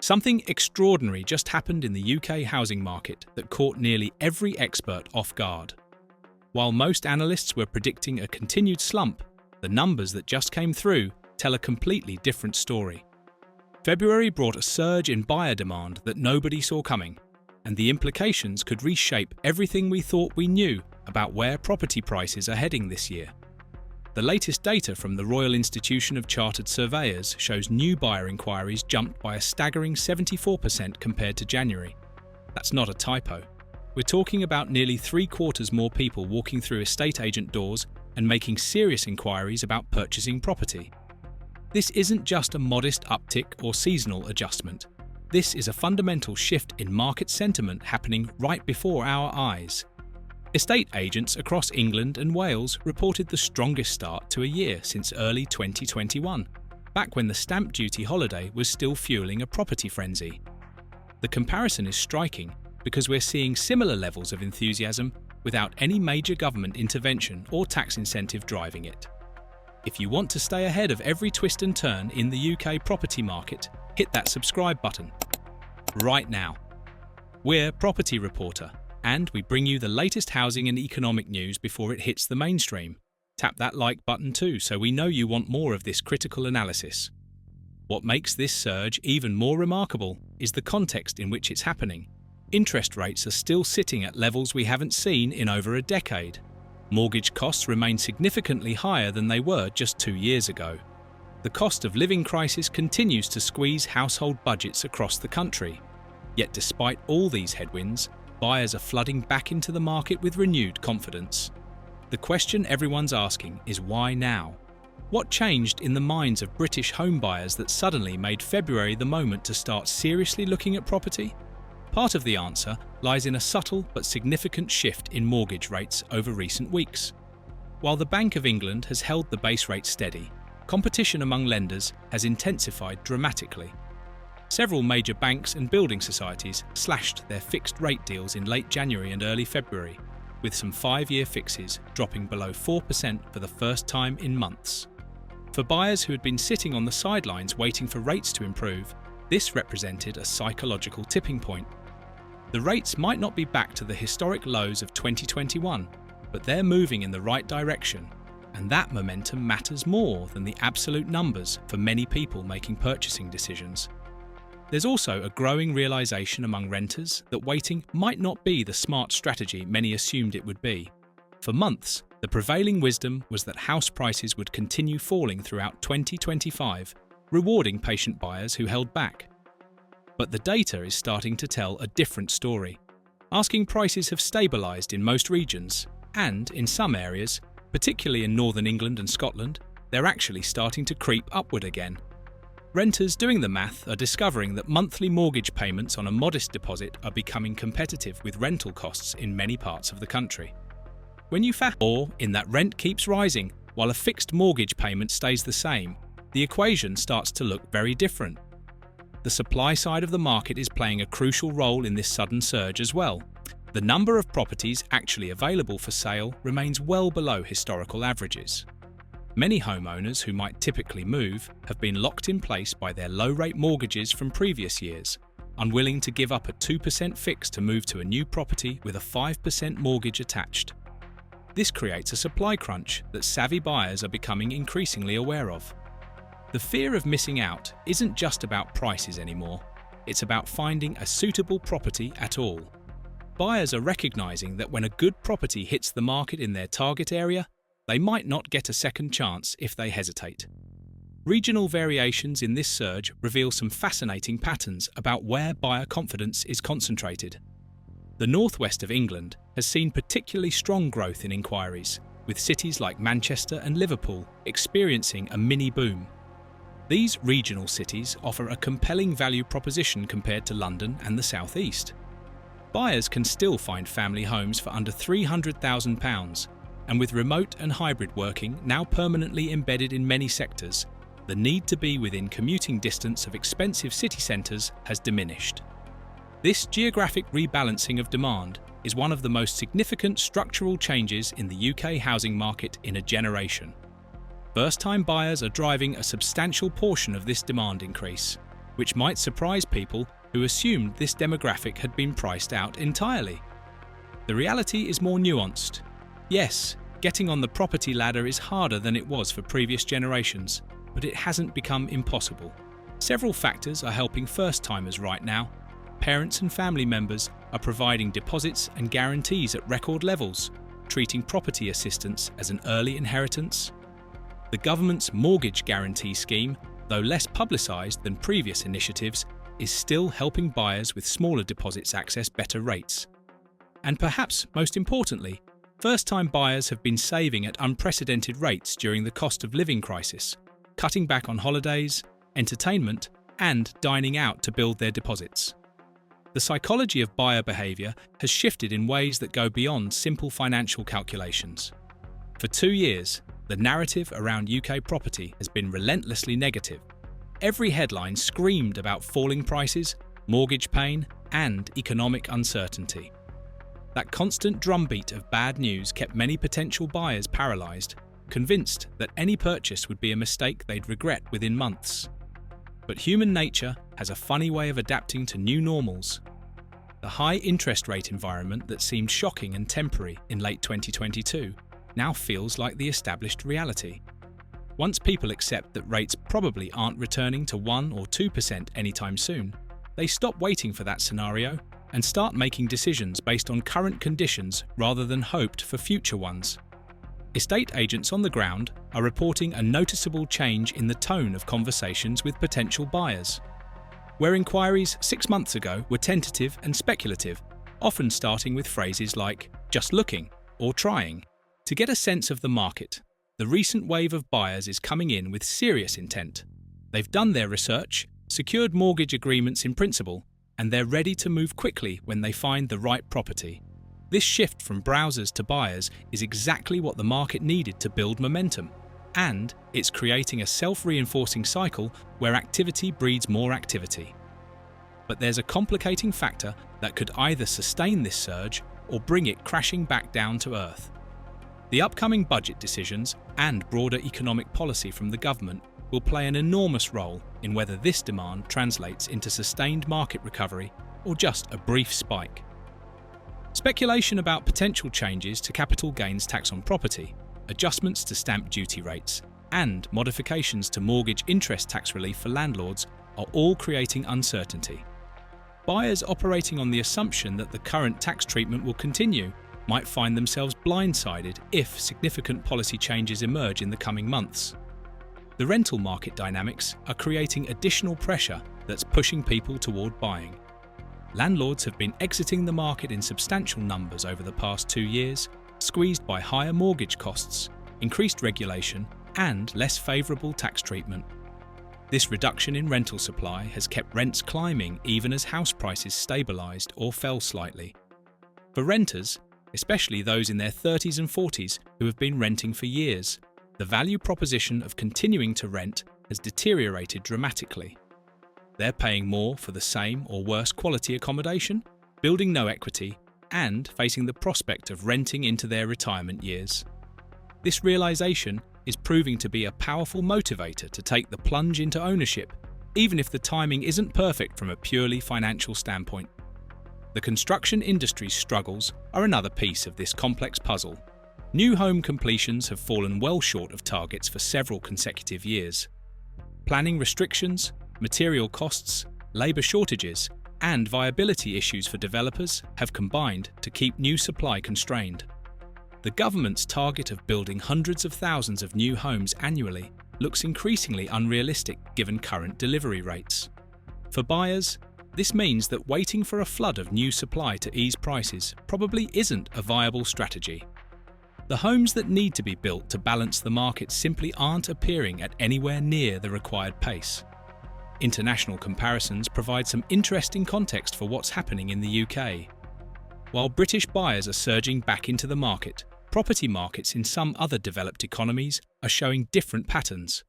Something extraordinary just happened in the UK housing market that caught nearly every expert off guard. While most analysts were predicting a continued slump, the numbers that just came through tell a completely different story. February brought a surge in buyer demand that nobody saw coming, and the implications could reshape everything we thought we knew about where property prices are heading this year. The latest data from the Royal Institution of Chartered Surveyors shows new buyer inquiries jumped by a staggering 74% compared to January. That's not a typo. We're talking about nearly 3/4 more people walking through estate agent doors and making serious inquiries about purchasing property. This isn't just a modest uptick or seasonal adjustment. This is a fundamental shift in market sentiment happening right before our eyes. Estate agents across England and Wales reported the strongest start to a year since early 2021, back when the stamp duty holiday was still fueling a property frenzy. The comparison is striking because we're seeing similar levels of enthusiasm without any major government intervention or tax incentive driving it. If you want to stay ahead of every twist and turn in the UK property market, hit that subscribe button right now. We're Property Reporter, and we bring you the latest housing and economic news before it hits the mainstream. Tap that like button too so we know you want more of this critical analysis. What makes this surge even more remarkable is the context in which it's happening. Interest rates are still sitting at levels we haven't seen in over a decade. Mortgage costs remain significantly higher than they were just 2 years ago. The cost of living crisis continues to squeeze household budgets across the country. Yet despite all these headwinds, buyers are flooding back into the market with renewed confidence. The question everyone's asking is why now? What changed in the minds of British home buyers that suddenly made February the moment to start seriously looking at property? Part of the answer lies in a subtle but significant shift in mortgage rates over recent weeks. While the Bank of England has held the base rate steady, competition among lenders has intensified dramatically. Several major banks and building societies slashed their fixed rate deals in late January and early February, with some 5-year fixes dropping below 4% for the first time in months. For buyers who had been sitting on the sidelines waiting for rates to improve, this represented a psychological tipping point. The rates might not be back to the historic lows of 2021, but they're moving in the right direction, and that momentum matters more than the absolute numbers for many people making purchasing decisions. There's also a growing realization among renters that waiting might not be the smart strategy many assumed it would be. For months, the prevailing wisdom was that house prices would continue falling throughout 2025, rewarding patient buyers who held back. But the data is starting to tell a different story. Asking prices have stabilized in most regions, and in some areas, particularly in northern England and Scotland, they're actually starting to creep upward again. Renters doing the math are discovering that monthly mortgage payments on a modest deposit are becoming competitive with rental costs in many parts of the country. When you factor in that rent keeps rising while a fixed mortgage payment stays the same, the equation starts to look very different. The supply side of the market is playing a crucial role in this sudden surge as well. The number of properties actually available for sale remains well below historical averages. Many homeowners who might typically move have been locked in place by their low-rate mortgages from previous years, unwilling to give up a 2% fix to move to a new property with a 5% mortgage attached. This creates a supply crunch that savvy buyers are becoming increasingly aware of. The fear of missing out isn't just about prices anymore, it's about finding a suitable property at all. Buyers are recognizing that when a good property hits the market in their target area, they might not get a second chance if they hesitate. Regional variations in this surge reveal some fascinating patterns about where buyer confidence is concentrated. The northwest of England has seen particularly strong growth in inquiries, with cities like Manchester and Liverpool experiencing a mini boom. These regional cities offer a compelling value proposition compared to London and the South East. Buyers can still find family homes for under £300,000, and with remote and hybrid working now permanently embedded in many sectors, the need to be within commuting distance of expensive city centres has diminished. This geographic rebalancing of demand is one of the most significant structural changes in the UK housing market in a generation. First-time buyers are driving a substantial portion of this demand increase, which might surprise people who assumed this demographic had been priced out entirely. The reality is more nuanced. Yes, getting on the property ladder is harder than it was for previous generations, but it hasn't become impossible. Several factors are helping first-timers right now. Parents and family members are providing deposits and guarantees at record levels, treating property assistance as an early inheritance. The government's mortgage guarantee scheme, though less publicised than previous initiatives, is still helping buyers with smaller deposits access better rates. And perhaps most importantly, first-time buyers have been saving at unprecedented rates during the cost of living crisis, cutting back on holidays, entertainment, and dining out to build their deposits. The psychology of buyer behaviour has shifted in ways that go beyond simple financial calculations. For 2 years, the narrative around UK property has been relentlessly negative. Every headline screamed about falling prices, mortgage pain, and economic uncertainty. That constant drumbeat of bad news kept many potential buyers paralysed, convinced that any purchase would be a mistake they'd regret within months. But human nature has a funny way of adapting to new normals. The high interest rate environment that seemed shocking and temporary in late 2022 now feels like the established reality. Once people accept that rates probably aren't returning to 1 or 2% anytime soon, they stop waiting for that scenario and start making decisions based on current conditions rather than hoped for future ones. Estate agents on the ground are reporting a noticeable change in the tone of conversations with potential buyers. Where inquiries 6 months ago were tentative and speculative, often starting with phrases like "just looking" or "trying." To get a sense of the market, the recent wave of buyers is coming in with serious intent. They've done their research, secured mortgage agreements in principle, and they're ready to move quickly when they find the right property. This shift from browsers to buyers is exactly what the market needed to build momentum, and it's creating a self-reinforcing cycle where activity breeds more activity. But there's a complicating factor that could either sustain this surge or bring it crashing back down to earth. The upcoming budget decisions and broader economic policy from the government will play an enormous role in whether this demand translates into sustained market recovery or just a brief spike. Speculation about potential changes to capital gains tax on property, adjustments to stamp duty rates, and modifications to mortgage interest tax relief for landlords are all creating uncertainty. Buyers operating on the assumption that the current tax treatment will continue might find themselves blindsided if significant policy changes emerge in the coming months. The rental market dynamics are creating additional pressure that's pushing people toward buying. Landlords have been exiting the market in substantial numbers over the past 2 years, squeezed by higher mortgage costs, increased regulation, and less favourable tax treatment. This reduction in rental supply has kept rents climbing even as house prices stabilised or fell slightly. For renters, especially those in their 30s and 40s who have been renting for years, the value proposition of continuing to rent has deteriorated dramatically. They're paying more for the same or worse quality accommodation, building no equity, and facing the prospect of renting into their retirement years. This realisation is proving to be a powerful motivator to take the plunge into ownership, even if the timing isn't perfect from a purely financial standpoint. The construction industry's struggles are another piece of this complex puzzle. New home completions have fallen well short of targets for several consecutive years. Planning restrictions, material costs, labour shortages, and viability issues for developers have combined to keep new supply constrained. The government's target of building hundreds of thousands of new homes annually looks increasingly unrealistic given current delivery rates. For buyers, this means that waiting for a flood of new supply to ease prices probably isn't a viable strategy. The homes that need to be built to balance the market simply aren't appearing at anywhere near the required pace. International comparisons provide some interesting context for what's happening in the UK. While British buyers are surging back into the market, property markets in some other developed economies are showing different patterns.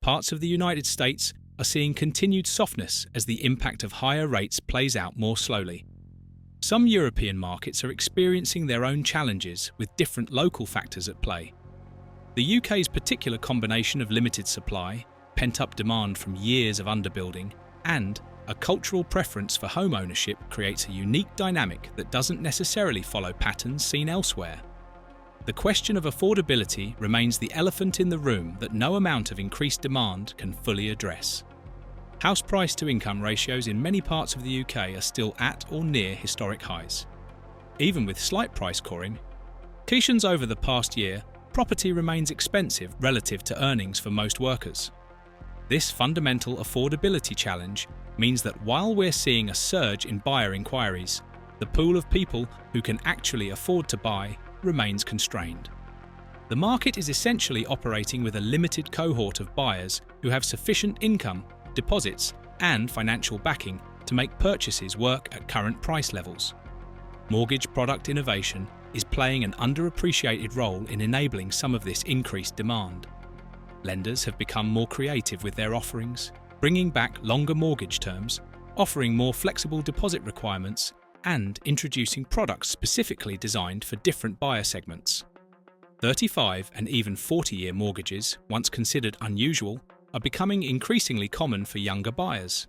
Parts of the United States are seeing continued softness as the impact of higher rates plays out more slowly. Some European markets are experiencing their own challenges with different local factors at play. The UK's particular combination of limited supply, pent-up demand from years of underbuilding, and a cultural preference for home ownership creates a unique dynamic that doesn't necessarily follow patterns seen elsewhere. The question of affordability remains the elephant in the room that no amount of increased demand can fully address. House price to income ratios in many parts of the UK are still at or near historic highs. Even with slight price corrections over the past year, property remains expensive relative to earnings for most workers. This fundamental affordability challenge means that while we're seeing a surge in buyer inquiries, the pool of people who can actually afford to buy remains constrained. The market is essentially operating with a limited cohort of buyers who have sufficient income, deposits, and financial backing to make purchases work at current price levels. Mortgage product innovation is playing an underappreciated role in enabling some of this increased demand. Lenders have become more creative with their offerings, bringing back longer mortgage terms, offering more flexible deposit requirements, and introducing products specifically designed for different buyer segments. 35 and even 40-year mortgages, once considered unusual, are becoming increasingly common for younger buyers.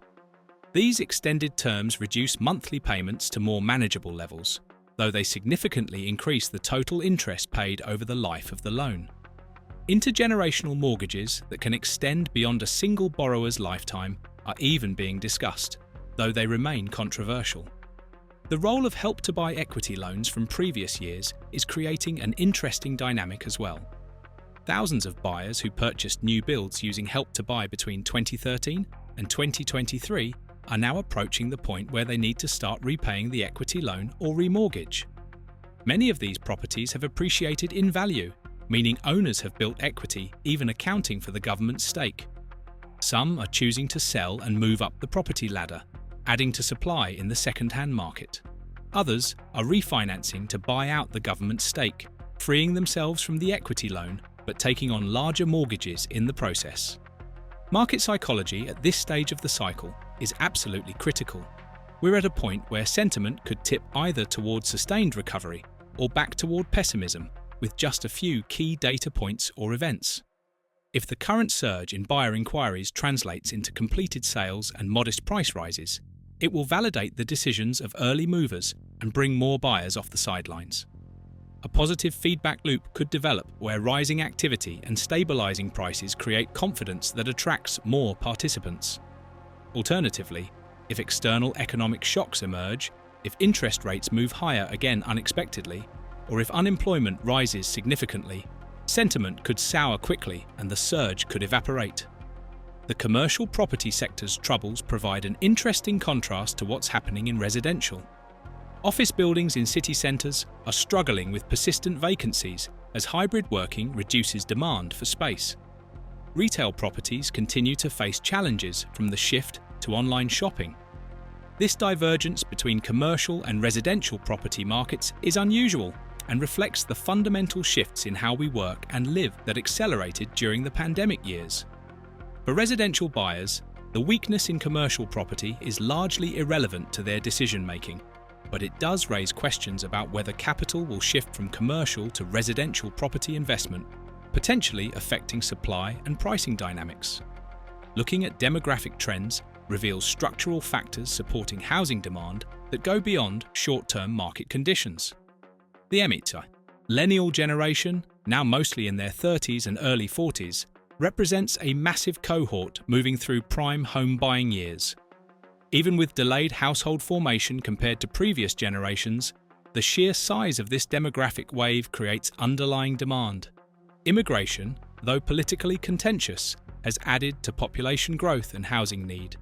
These extended terms reduce monthly payments to more manageable levels, though they significantly increase the total interest paid over the life of the loan. Intergenerational mortgages that can extend beyond a single borrower's lifetime are even being discussed, though they remain controversial. The role of Help to Buy equity loans from previous years is creating an interesting dynamic as well. Thousands of buyers who purchased new builds using Help to Buy between 2013 and 2023 are now approaching the point where they need to start repaying the equity loan or remortgage. Many of these properties have appreciated in value, meaning owners have built equity, even accounting for the government's stake. Some are choosing to sell and move up the property ladder, adding to supply in the second-hand market. Others are refinancing to buy out the government's stake, freeing themselves from the equity loan but taking on larger mortgages in the process. Market psychology at this stage of the cycle is absolutely critical. We're at a point where sentiment could tip either toward sustained recovery or back toward pessimism, with just a few key data points or events. If the current surge in buyer inquiries translates into completed sales and modest price rises, it will validate the decisions of early movers and bring more buyers off the sidelines. A positive feedback loop could develop where rising activity and stabilizing prices create confidence that attracts more participants. Alternatively, if external economic shocks emerge, if interest rates move higher again unexpectedly, or if unemployment rises significantly, sentiment could sour quickly and the surge could evaporate. The commercial property sector's troubles provide an interesting contrast to what's happening in residential. Office buildings in city centres are struggling with persistent vacancies as hybrid working reduces demand for space. Retail properties continue to face challenges from the shift to online shopping. This divergence between commercial and residential property markets is unusual and reflects the fundamental shifts in how we work and live that accelerated during the pandemic years. For residential buyers, the weakness in commercial property is largely irrelevant to their decision-making, but it does raise questions about whether capital will shift from commercial to residential property investment, potentially affecting supply and pricing dynamics. Looking at demographic trends reveals structural factors supporting housing demand that go beyond short-term market conditions. The millennial generation, now mostly in their 30s and early 40s, represents a massive cohort moving through prime home buying years. Even with delayed household formation compared to previous generations, the sheer size of this demographic wave creates underlying demand. Immigration, though politically contentious, has added to population growth and housing need.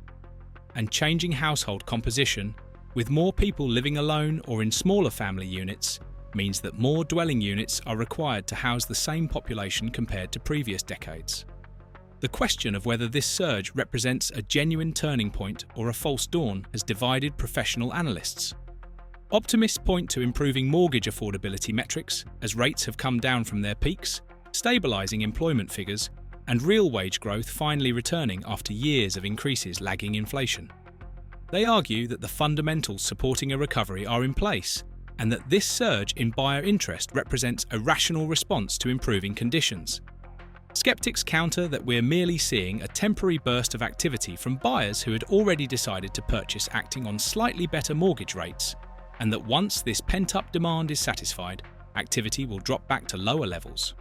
And changing household composition, with more people living alone or in smaller family units, means that more dwelling units are required to house the same population compared to previous decades. The question of whether this surge represents a genuine turning point or a false dawn has divided professional analysts. Optimists point to improving mortgage affordability metrics as rates have come down from their peaks, stabilizing employment figures, and real wage growth finally returning after years of increases lagging inflation. They argue that the fundamentals supporting a recovery are in place, and that this surge in buyer interest represents a rational response to improving conditions. Skeptics counter that we're merely seeing a temporary burst of activity from buyers who had already decided to purchase acting on slightly better mortgage rates, and that once this pent-up demand is satisfied, activity will drop back to lower levels.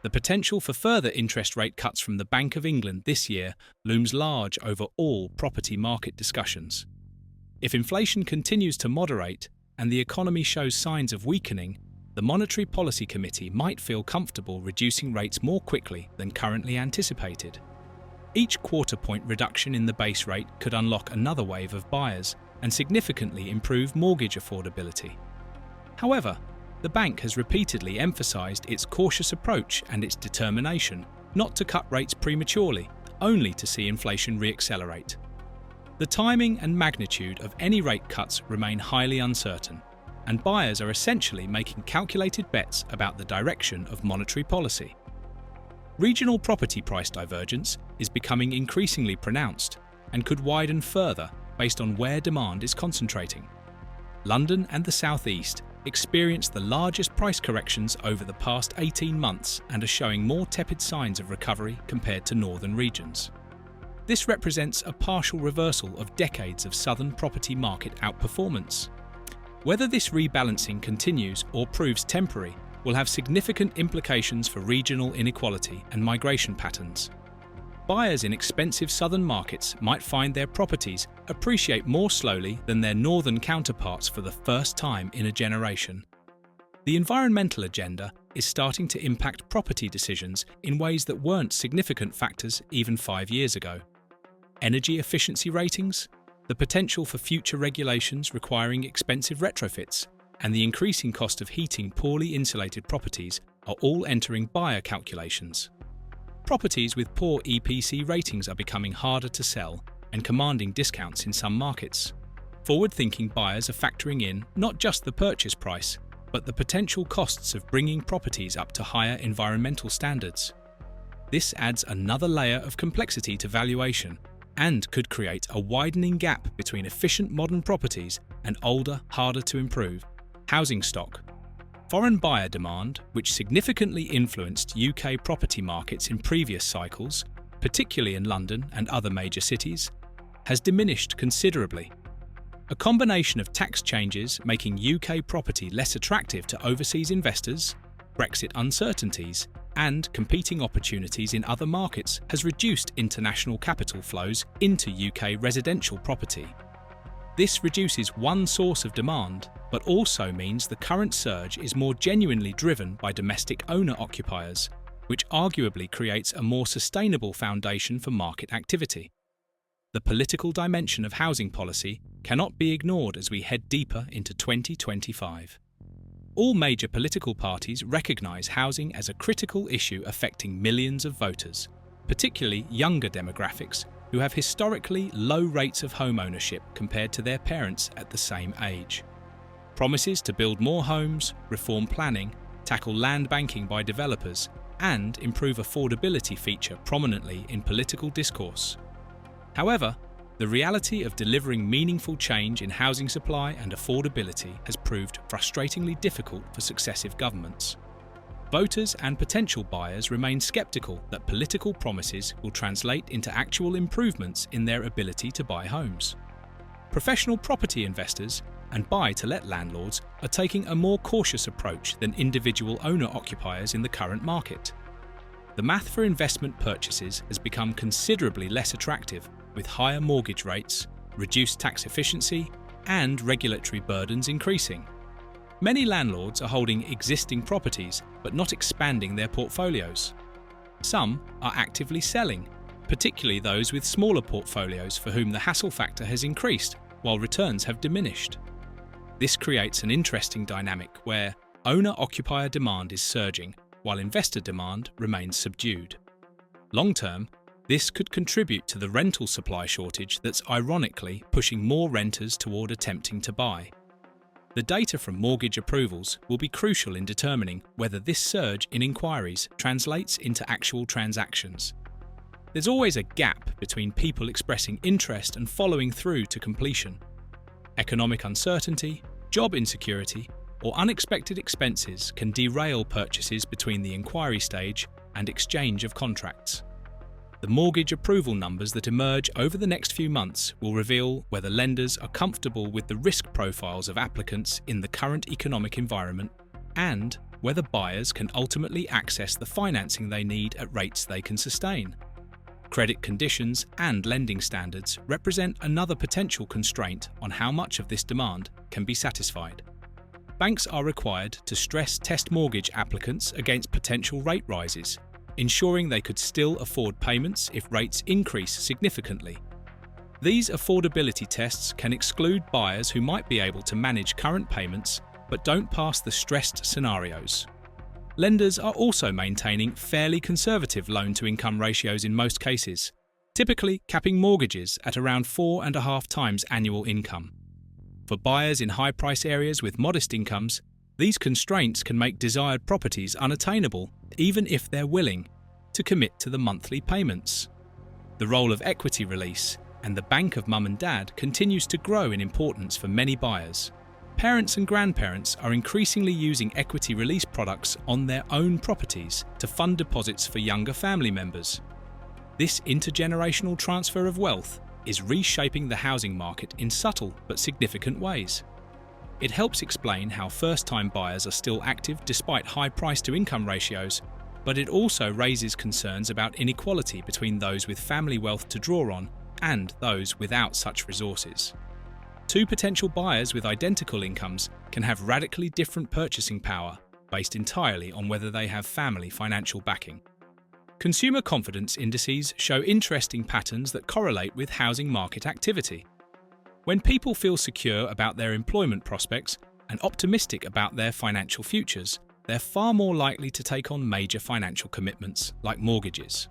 The potential for further interest rate cuts from the Bank of England this year looms large over all property market discussions. If inflation continues to moderate and the economy shows signs of weakening, the Monetary Policy Committee might feel comfortable reducing rates more quickly than currently anticipated. Each quarter-point reduction in the base rate could unlock another wave of buyers and significantly improve mortgage affordability. However, the bank has repeatedly emphasised its cautious approach and its determination not to cut rates prematurely, only to see inflation re-accelerate. The timing and magnitude of any rate cuts remain highly uncertain, and buyers are essentially making calculated bets about the direction of monetary policy. Regional property price divergence is becoming increasingly pronounced and could widen further based on where demand is concentrating. London and the South East experienced the largest price corrections over the past 18 months and are showing more tepid signs of recovery compared to northern regions. This represents a partial reversal of decades of southern property market outperformance. Whether this rebalancing continues or proves temporary will have significant implications for regional inequality and migration patterns. Buyers in expensive southern markets might find their properties appreciate more slowly than their northern counterparts for the first time in a generation. The environmental agenda is starting to impact property decisions in ways that weren't significant factors even 5 years ago. Energy efficiency ratings, the potential for future regulations requiring expensive retrofits, and the increasing cost of heating poorly insulated properties are all entering buyer calculations. Properties with poor EPC ratings are becoming harder to sell and commanding discounts in some markets. Forward-thinking buyers are factoring in not just the purchase price, but the potential costs of bringing properties up to higher environmental standards. This adds another layer of complexity to valuation and could create a widening gap between efficient modern properties and older, harder-to-improve housing stock. Foreign buyer demand, which significantly influenced UK property markets in previous cycles, particularly in London and other major cities, has diminished considerably. A combination of tax changes making UK property less attractive to overseas investors, Brexit uncertainties, and competing opportunities in other markets has reduced international capital flows into UK residential property. This reduces one source of demand, but also means the current surge is more genuinely driven by domestic owner-occupiers, which arguably creates a more sustainable foundation for market activity. The political dimension of housing policy cannot be ignored as we head deeper into 2025. All major political parties recognise housing as a critical issue affecting millions of voters, particularly younger demographics who have historically low rates of home ownership compared to their parents at the same age. Promises to build more homes, reform planning, tackle land banking by developers, and improve affordability feature prominently in political discourse. However, the reality of delivering meaningful change in housing supply and affordability has proved frustratingly difficult for successive governments. Voters and potential buyers remain sceptical that political promises will translate into actual improvements in their ability to buy homes. Professional property investors and buy-to-let landlords are taking a more cautious approach than individual owner-occupiers in the current market. The math for investment purchases has become considerably less attractive, with higher mortgage rates, reduced tax efficiency, and regulatory burdens increasing. Many landlords are holding existing properties but not expanding their portfolios. Some are actively selling, particularly those with smaller portfolios for whom the hassle factor has increased while returns have diminished. This creates an interesting dynamic where owner-occupier demand is surging while investor demand remains subdued. Long-term, this could contribute to the rental supply shortage that's ironically pushing more renters toward attempting to buy. The data from mortgage approvals will be crucial in determining whether this surge in inquiries translates into actual transactions. There's always a gap between people expressing interest and following through to completion. Economic uncertainty, job insecurity, or unexpected expenses can derail purchases between the inquiry stage and exchange of contracts. The mortgage approval numbers that emerge over the next few months will reveal whether lenders are comfortable with the risk profiles of applicants in the current economic environment and whether buyers can ultimately access the financing they need at rates they can sustain. Credit conditions and lending standards represent another potential constraint on how much of this demand can be satisfied. Banks are required to stress test mortgage applicants against potential rate rises, ensuring they could still afford payments if rates increase significantly. These affordability tests can exclude buyers who might be able to manage current payments but don't pass the stressed scenarios. Lenders are also maintaining fairly conservative loan-to-income ratios in most cases, typically capping mortgages at around 4.5 times annual income. For buyers in high-price areas with modest incomes, these constraints can make desired properties unattainable, even if they're willing to commit to the monthly payments. The role of equity release and the bank of mum and dad continues to grow in importance for many buyers. Parents and grandparents are increasingly using equity release products on their own properties to fund deposits for younger family members. This intergenerational transfer of wealth is reshaping the housing market in subtle but significant ways. It helps explain how first-time buyers are still active despite high price-to-income ratios, but it also raises concerns about inequality between those with family wealth to draw on and those without such resources. Two potential buyers with identical incomes can have radically different purchasing power based entirely on whether they have family financial backing. Consumer confidence indices show interesting patterns that correlate with housing market activity. When people feel secure about their employment prospects and optimistic about their financial futures, they're far more likely to take on major financial commitments like mortgages.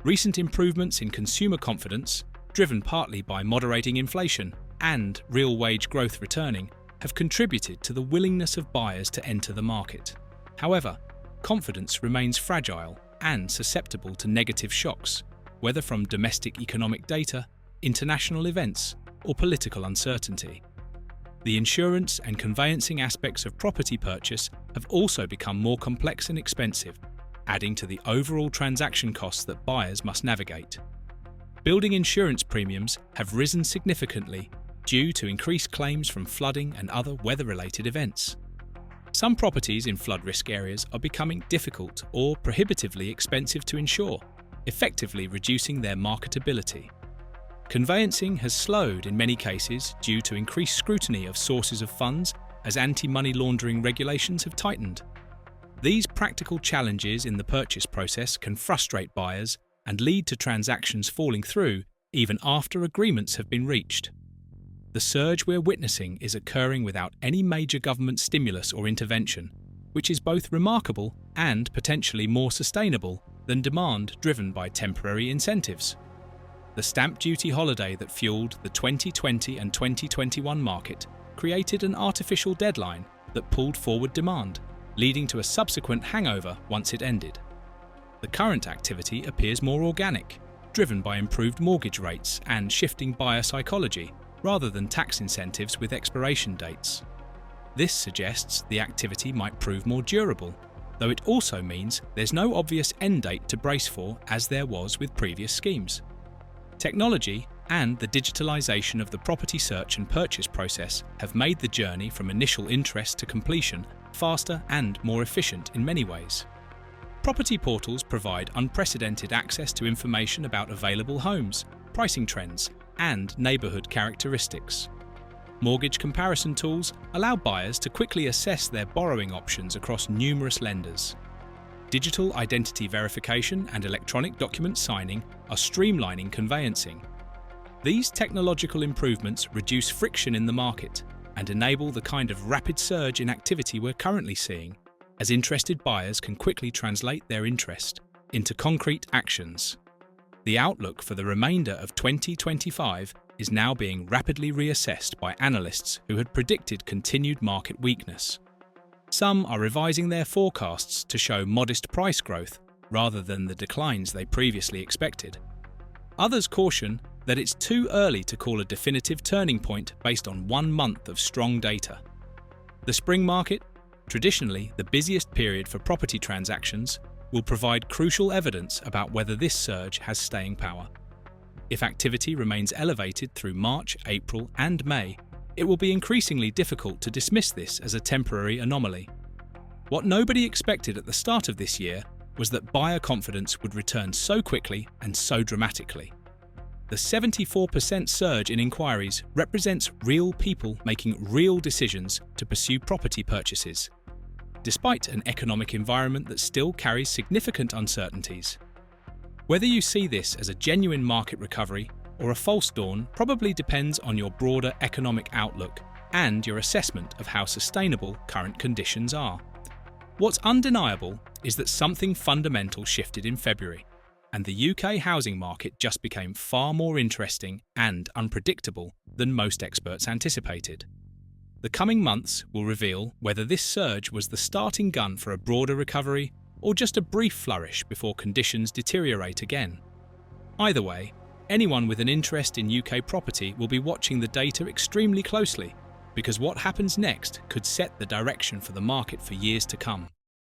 Recent improvements in consumer confidence, driven partly by moderating inflation and real wage growth returning, have contributed to the willingness of buyers to enter the market. However, confidence remains fragile and susceptible to negative shocks, whether from domestic economic data, international events, or political uncertainty. The insurance and conveyancing aspects of property purchase have also become more complex and expensive, adding to the overall transaction costs that buyers must navigate. Building insurance premiums have risen significantly due to increased claims from flooding and other weather-related events. Some properties in flood risk areas are becoming difficult or prohibitively expensive to insure, effectively reducing their marketability. Conveyancing has slowed in many cases due to increased scrutiny of sources of funds as anti-money laundering regulations have tightened. These practical challenges in the purchase process can frustrate buyers and lead to transactions falling through even after agreements have been reached. The surge we're witnessing is occurring without any major government stimulus or intervention, which is both remarkable and potentially more sustainable than demand driven by temporary incentives. The stamp duty holiday that fueled the 2020 and 2021 market created an artificial deadline that pulled forward demand, leading to a subsequent hangover once it ended. The current activity appears more organic, driven by improved mortgage rates and shifting buyer psychology, rather than tax incentives with expiration dates. This suggests the activity might prove more durable, though it also means there's no obvious end date to brace for as there was with previous schemes. Technology and the digitalization of the property search and purchase process have made the journey from initial interest to completion faster and more efficient in many ways. Property portals provide unprecedented access to information about available homes, pricing trends, and neighborhood characteristics. Mortgage comparison tools allow buyers to quickly assess their borrowing options across numerous lenders. Digital identity verification and electronic document signing are streamlining conveyancing. These technological improvements reduce friction in the market and enable the kind of rapid surge in activity we're currently seeing, as interested buyers can quickly translate their interest into concrete actions. The outlook for the remainder of 2025 is now being rapidly reassessed by analysts who had predicted continued market weakness. Some are revising their forecasts to show modest price growth rather than the declines they previously expected. Others caution that it's too early to call a definitive turning point based on 1 month of strong data. The spring market, traditionally the busiest period for property transactions, will provide crucial evidence about whether this surge has staying power. If activity remains elevated through March, April, and May, it will be increasingly difficult to dismiss this as a temporary anomaly. What nobody expected at the start of this year was that buyer confidence would return so quickly and so dramatically. The 74% surge in inquiries represents real people making real decisions to pursue property purchases, despite an economic environment that still carries significant uncertainties. Whether you see this as a genuine market recovery or a false dawn probably depends on your broader economic outlook and your assessment of how sustainable current conditions are. What's undeniable is that something fundamental shifted in February, and the UK housing market just became far more interesting and unpredictable than most experts anticipated. The coming months will reveal whether this surge was the starting gun for a broader recovery or just a brief flourish before conditions deteriorate again. Either way, anyone with an interest in UK property will be watching the data extremely closely, because what happens next could set the direction for the market for years to come.